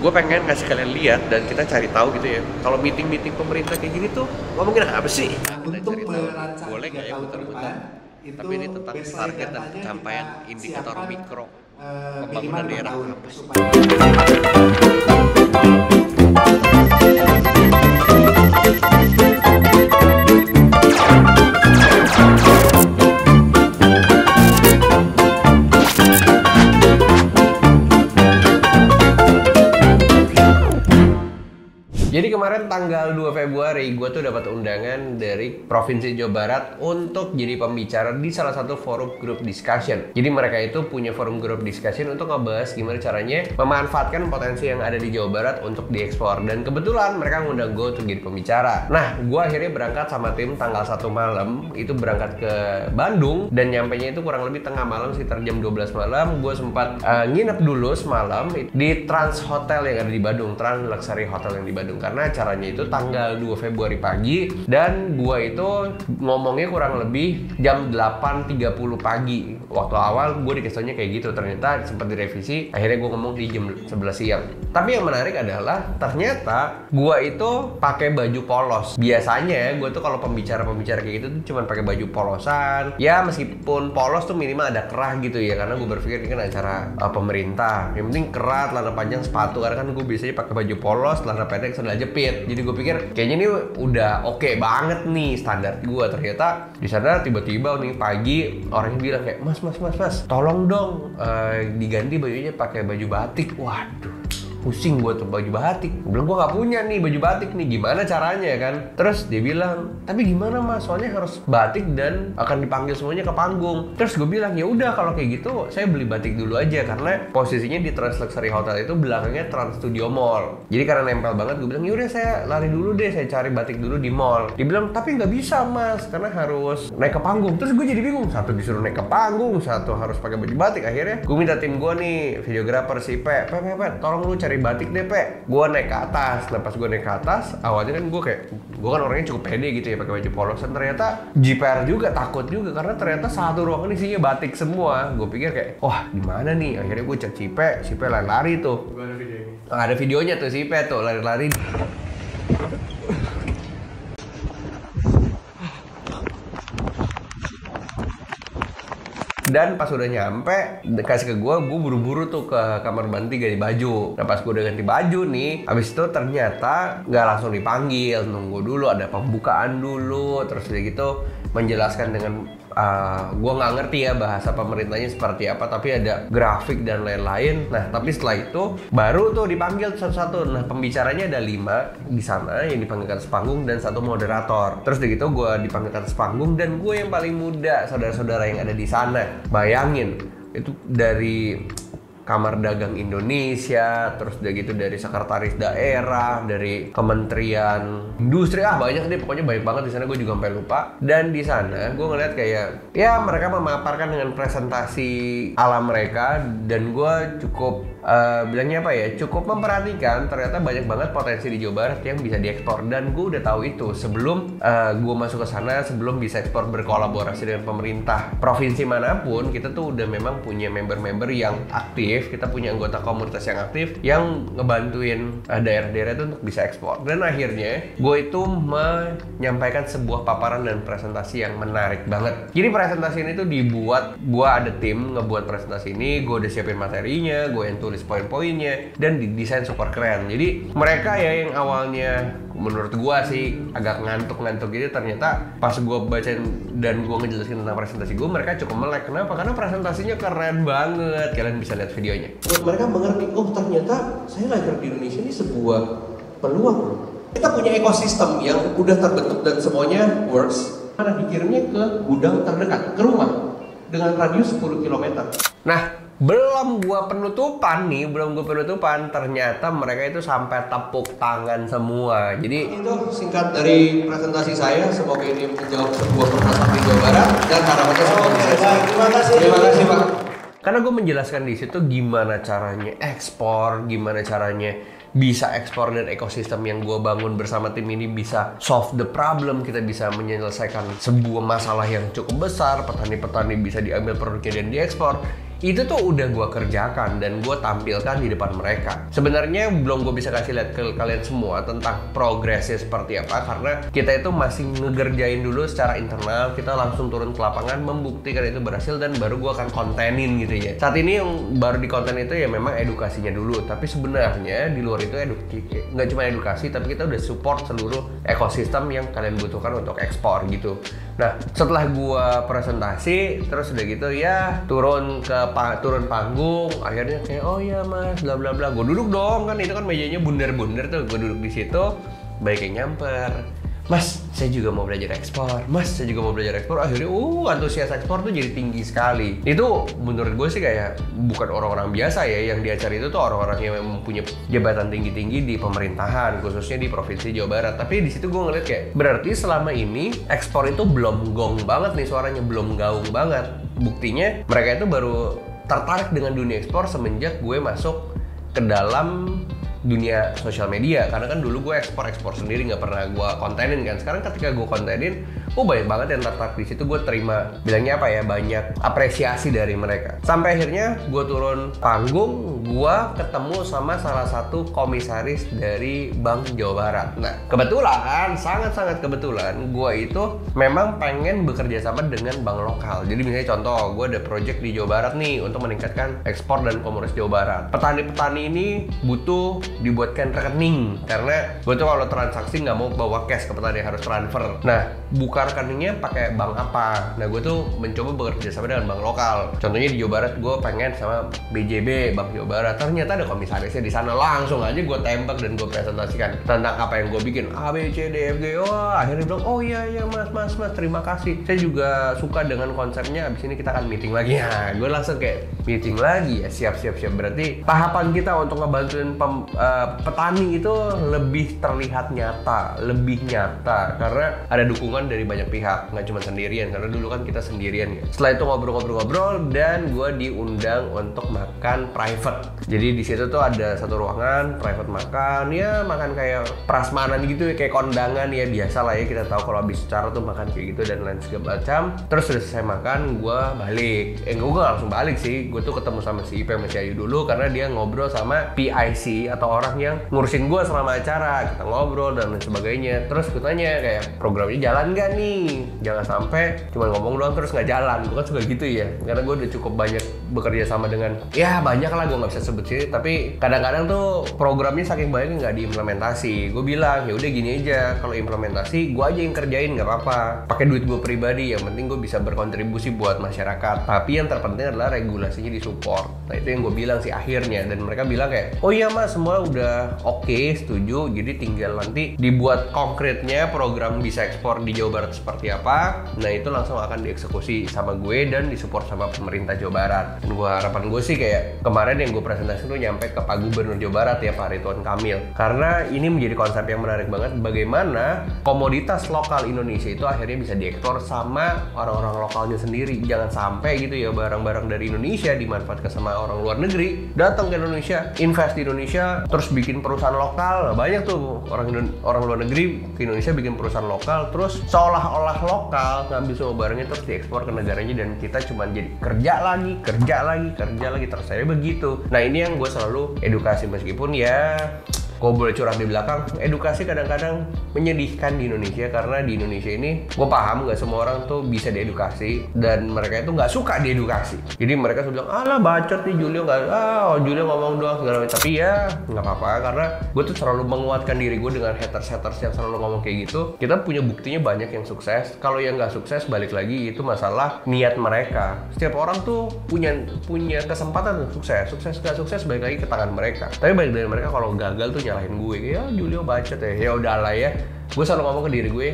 Gue pengen ngasih kalian lihat dan kita cari tahu gitu ya. Kalau meeting-meeting pemerintah kayak gini tuh ngomongin apa sih? Untuk merancang Boleh nggak ya tahun ke putar-putar? depan, itu Tapi ini tentang baseline target dan datanya pencapaian kita indikator siapkan, mikro minimal pembangunan 2 daerah tahun apa sih? supaya Jadi kemarin tanggal 2 Februari gue tuh dapat undangan dari Provinsi Jawa Barat untuk jadi pembicara di salah satu forum group discussion. Jadi mereka itu punya forum group discussion untuk ngebahas gimana caranya memanfaatkan potensi yang ada di Jawa Barat untuk diekspor. Dan kebetulan mereka ngundang gue untuk jadi pembicara. Nah, gue akhirnya berangkat sama tim tanggal 1 malam, itu berangkat ke Bandung dan nyampainya itu kurang lebih tengah malam, sekitar jam 12 malam. Gue sempat nginep dulu semalam di Trans Hotel yang ada di Bandung, Trans Luxury Hotel yang di Bandung. Karena acaranya itu tanggal 2 Februari pagi dan gua itu ngomongnya kurang lebih jam 8.30 pagi. Waktu awal gue dikasihnya kayak gitu, ternyata sempat direvisi, akhirnya gue ngomong di jam 11 siang. Tapi yang menarik adalah ternyata gua itu pakai baju polos. Biasanya gue tuh kalau pembicara-pembicara kayak gitu tuh cuma pakai baju polosan. Ya meskipun polos tuh minimal ada kerah gitu ya, karena gue berpikir ini kan acara pemerintah. Yang penting kerah, celana panjang, sepatu. Karena kan gue biasanya pakai baju polos, celana pendek, sandal jepit. Jadi gue pikir kayaknya ini udah oke banget nih standar gue. Ternyata di sana tiba-tiba nih pagi orangnya bilang kayak mas, tolong dong diganti bajunya pakai baju batik. Waduh, pusing gue tuh baju batik. Gue bilang gue nggak punya nih baju batik nih, gimana caranya kan? Terus dia bilang, tapi gimana mas? Soalnya harus batik dan akan dipanggil semuanya ke panggung. Terus gue bilang ya udah kalau kayak gitu saya beli batik dulu aja, karena posisinya di Trans Luxury Hotel itu belakangnya Trans Studio Mall. Jadi karena nempel banget, gue bilang ya udah saya lari dulu deh, saya cari batik dulu di mall. Dia bilang tapi nggak bisa mas, karena harus naik ke panggung. Terus gue jadi bingung, satu disuruh naik ke panggung, satu harus pakai baju batik. Akhirnya gue minta tim gue nih, videografer si Pe, tolong lu cari batik deh Pe. Gue naik ke atas. Nah pas gue naik ke atas, awalnya kan gue kan orangnya cukup pede gitu ya pakai baju polosan. Ternyata JPR juga, takut juga karena ternyata satu ruangan isinya batik semua. Gue pikir kayak wah gimana nih. Akhirnya gue cek si Pe lari-lari tuh. Ada videonya tuh si Pe tuh lari-lari. Dan pas udah nyampe, kasih ke gue buru-buru tuh ke kamar mandi ganti baju. Nah pas gue udah ganti baju nih, habis itu ternyata nggak langsung dipanggil, nunggu dulu, ada pembukaan dulu, terus udah gitu menjelaskan dengan gue nggak ngerti ya bahasa pemerintahnya seperti apa, tapi ada grafik dan lain-lain. Nah tapi setelah itu baru tuh dipanggil satu-satu. Nah pembicaranya ada 5 di sana yang dipanggilkan sepanggung dan 1 moderator. Terus udah gitu gue dipanggilkan sepanggung dan gue yang paling muda, saudara-saudara yang ada di sana. Bayangin itu dari Kamar Dagang Indonesia, terus udah gitu dari sekretaris daerah, dari Kementerian Industri, banyak deh, pokoknya banyak banget di sana. Gue juga sampai lupa. Dan di sana gue ngeliat kayak ya mereka memaparkan dengan presentasi ala mereka, dan gue cukup bilangnya apa ya, cukup memperhatikan ternyata banyak banget potensi di Jawa Barat yang bisa diekspor. Dan gue udah tahu itu sebelum gue masuk ke sana, sebelum bisa ekspor berkolaborasi dengan pemerintah provinsi manapun. Kita tuh udah memang punya member-member yang aktif, kita punya anggota komunitas yang aktif yang ngebantuin daerah-daerah itu untuk bisa ekspor. Dan akhirnya gue itu menyampaikan sebuah paparan dan presentasi yang menarik banget. Jadi presentasi ini tuh dibuat, gue ada tim ngebuat presentasi ini, gue udah siapin materinya, gue yang tulis poin-poinnya, dan didesain super keren. Jadi mereka ya yang awalnya menurut gua sih agak ngantuk-ngantuk gitu, ternyata pas gua bacain dan gua ngejelasin tentang presentasi gua, mereka cukup melek. Kenapa? Karena presentasinya keren banget. Kalian bisa lihat videonya. Mereka mengerti, oh ternyata saya lahir di Indonesia ini sebuah peluang loh. Kita punya ekosistem yang udah terbentuk dan semuanya works. Karena dikirimnya ke gudang terdekat, ke rumah dengan radius 10 km. Nah, belum gua penutupan, ternyata mereka itu sampai tepuk tangan semua. Jadi itu singkat dari presentasi saya. Semoga ini menjawab sebuah permasalahan di Jawa Barat dan harapannya terima kasih. Terima kasih Pak. Karena gue menjelaskan di situ gimana caranya ekspor, gimana caranya bisa ekspor, dan ekosistem yang gue bangun bersama tim ini bisa solve the problem. Kita bisa menyelesaikan sebuah masalah yang cukup besar. Petani-petani bisa diambil produknya dan diekspor. itu tuh udah gue kerjakan dan gue tampilkan di depan mereka. Sebenarnya belum gue bisa kasih lihat ke kalian semua tentang progresnya seperti apa, karena kita itu masih ngegerjain dulu secara internal. Kita langsung turun ke lapangan membuktikan itu berhasil dan baru gue akan kontenin gitu ya. Saat ini yang baru di konten itu ya memang edukasinya dulu, tapi sebenarnya di luar itu nggak cuma edukasi, tapi kita udah support seluruh ekosistem yang kalian butuhkan untuk ekspor gitu. Nah, setelah gua presentasi terus udah gitu ya turun panggung, akhirnya kayak oh ya mas bla bla bla. Gua duduk dong, kan itu kan mejanya bundar-bundar tuh. Gua duduk di situ, baiknya nyamper. Mas, saya juga mau belajar ekspor. Mas, saya juga mau belajar ekspor. Akhirnya, antusias ekspor tuh jadi tinggi sekali. Itu menurut gue sih kayak bukan orang-orang biasa ya. Yang di acara itu tuh orang-orang yang mempunyai jabatan tinggi-tinggi di pemerintahan, khususnya di Provinsi Jawa Barat. Tapi di situ gue ngeliat kayak, berarti selama ini ekspor itu belum gong banget nih suaranya, belum gaung banget. Buktinya mereka itu baru tertarik dengan dunia ekspor semenjak gue masuk ke dalam dunia sosial media. Karena kan dulu gue ekspor sendiri, nggak pernah gue kontenin kan. Sekarang ketika gue kontenin, banyak banget yang tertarik. Di situ gue terima, bilangnya apa ya, banyak apresiasi dari mereka. Sampai akhirnya gue turun panggung, gue ketemu sama salah satu komisaris dari Bank Jawa Barat. Nah, kebetulan, sangat-sangat kebetulan, gue itu memang pengen bekerja sama dengan bank lokal. Jadi misalnya contoh, gue ada project di Jawa Barat nih untuk meningkatkan ekspor dan komersial Jawa Barat. Petani-petani ini butuh dibuatkan rekening, karena gue tuh kalau transaksi nggak mau bawa cash ke petani, harus transfer. Nah, buka rekeningnya pakai bank apa? Nah, gue tuh mencoba bekerja sama dengan bank lokal. Contohnya di Jawa Barat gue pengen sama BJB, Bank Jawa Barat. Ternyata ada komisarisnya di sana, langsung aja gue tembak dan gue presentasikan tentang apa yang gue bikin, A, B, C, D, F, G. Akhirnya bilang, oh iya mas, terima kasih. Saya juga suka dengan konsepnya. Abis ini kita akan meeting lagi. Ya, gue langsung kayak meeting lagi ya, siap. Berarti tahapan kita untuk ngebantuin petani itu lebih terlihat lebih nyata karena ada dukungan dari banyak pihak, nggak cuma sendirian. Karena dulu kan kita sendirian ya. Setelah itu ngobrol-ngobrol dan gue diundang untuk makan private. Jadi di situ tuh ada satu ruangan private makan, ya makan kayak prasmanan gitu ya, kayak kondangan ya, biasa lah ya, kita tahu kalau habis acara tuh makan kayak gitu dan lain segala macam. Terus udah selesai makan, gue balik. Gue gak langsung balik sih, gue tuh ketemu sama si Ipe sama si Ayu dulu karena dia ngobrol sama PIC atau orang yang ngurusin gue selama acara. Kita ngobrol dan lain sebagainya. Terus gue tanya kayak, programnya jalan gak nih? Jangan sampai cuma ngomong doang terus nggak jalan. Gue kan suka gitu ya, karena gue udah cukup banyak bekerja sama dengan, ya banyak lah, gue nggak bisa sebut sih, tapi kadang-kadang tuh programnya saking banyaknya nggak diimplementasi. Gue bilang ya udah gini aja, kalau implementasi gue aja yang kerjain, nggak apa-apa, pakai duit gue pribadi, yang penting gue bisa berkontribusi buat masyarakat. Tapi yang terpenting adalah regulasinya disupport. Nah itu yang gue bilang sih akhirnya, dan mereka bilang kayak, oh iya mas, semua udah oke, setuju, jadi tinggal nanti dibuat konkretnya program bisa ekspor di Jawa Barat seperti apa. Nah itu langsung akan dieksekusi sama gue dan disupport sama pemerintah Jawa Barat. Dan harapan gue sih kayak kemarin yang gue presentasi tuh nyampe ke Pak Gubernur Jawa Barat ya, Pak Ridwan Kamil, karena ini menjadi konsep yang menarik banget, bagaimana komoditas lokal Indonesia itu akhirnya bisa diekspor sama orang-orang lokalnya sendiri. Jangan sampai gitu ya barang-barang dari Indonesia dimanfaatkan sama orang luar negeri, datang ke Indonesia, invest di Indonesia, terus bikin perusahaan lokal. Banyak tuh orang luar negeri ke Indonesia bikin perusahaan lokal, terus seolah-olah lokal, ngambil semua barangnya terus diekspor ke negaranya, dan kita cuma jadi kerja lagi terus saya begitu. Nah ini yang gue selalu edukasi, meskipun ya gue boleh curhat di belakang, edukasi kadang-kadang menyedihkan di Indonesia, karena di Indonesia ini gue paham nggak semua orang tuh bisa diedukasi dan mereka itu nggak suka diedukasi. Jadi mereka sudah bilang, alah bacot nih Julio, Julio ngomong doang segala macam. Tapi ya nggak apa-apa, karena gue tuh selalu menguatkan diri gue dengan haters yang selalu ngomong kayak gitu. Kita punya buktinya banyak yang sukses. Kalau yang nggak sukses, balik lagi itu masalah niat mereka. Setiap orang tuh punya kesempatan untuk sukses nggak sukses balik lagi ke tangan mereka. Tapi balik dari mereka kalau gagal tuh nyalahin gue, ya Julio bacot ya udahlah ya. Gue selalu ngomong ke diri gue,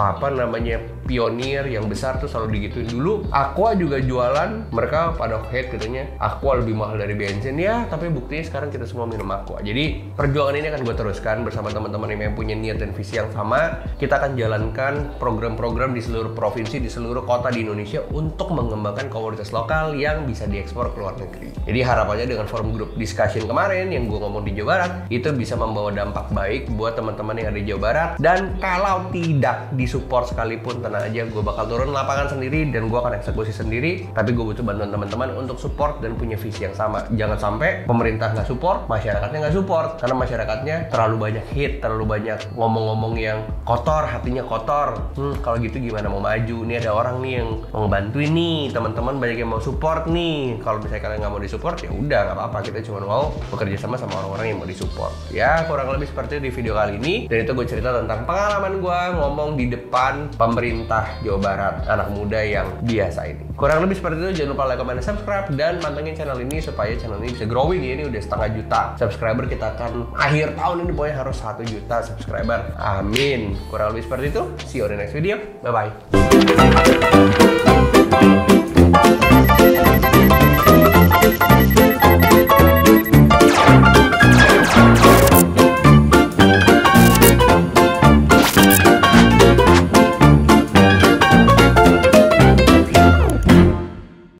apa namanya, pionir yang besar tuh selalu digituin. Dulu Aqua juga jualan, mereka pada hate katanya Aqua lebih mahal dari bensin ya, tapi buktinya sekarang kita semua minum Aqua. Jadi perjuangan ini akan gue teruskan bersama teman-teman yang punya niat dan visi yang sama. Kita akan jalankan program-program di seluruh provinsi, di seluruh kota di Indonesia untuk mengembangkan komoditas lokal yang bisa diekspor ke luar negeri. Jadi harapannya dengan forum group discussion kemarin yang gue ngomong di Jawa Barat, itu bisa membawa dampak baik buat teman-teman yang ada di Jawa Barat. Dan kalau tidak disupport sekalipun tenaga tenang aja, gue bakal turun lapangan sendiri dan gue akan eksekusi sendiri. Tapi gue butuh bantuan teman-teman untuk support dan punya visi yang sama. Jangan sampai pemerintah nggak support, masyarakatnya nggak support, karena masyarakatnya terlalu banyak hate, terlalu banyak ngomong-ngomong yang kotor, hatinya kotor. Kalau gitu gimana mau maju? Nih ada orang nih yang mau ngebantuin nih, teman-teman banyak yang mau support nih. Kalau misalnya kalian nggak mau disupport, ya udah nggak apa-apa, kita cuma mau bekerja sama orang-orang yang mau disupport. Ya kurang lebih seperti itu di video kali ini. Dan itu gue cerita tentang pengalaman gue ngomong di depan pemerintah Jawa Barat, anak muda yang biasa ini. Kurang lebih seperti itu. Jangan lupa like, comment, dan subscribe, dan pantengin channel ini supaya channel ini bisa growing ya. Ini udah 1,5 juta subscriber, kita akan akhir tahun ini pokoknya harus 1 juta subscriber. Amin. Kurang lebih seperti itu. See you on the next video. Bye bye.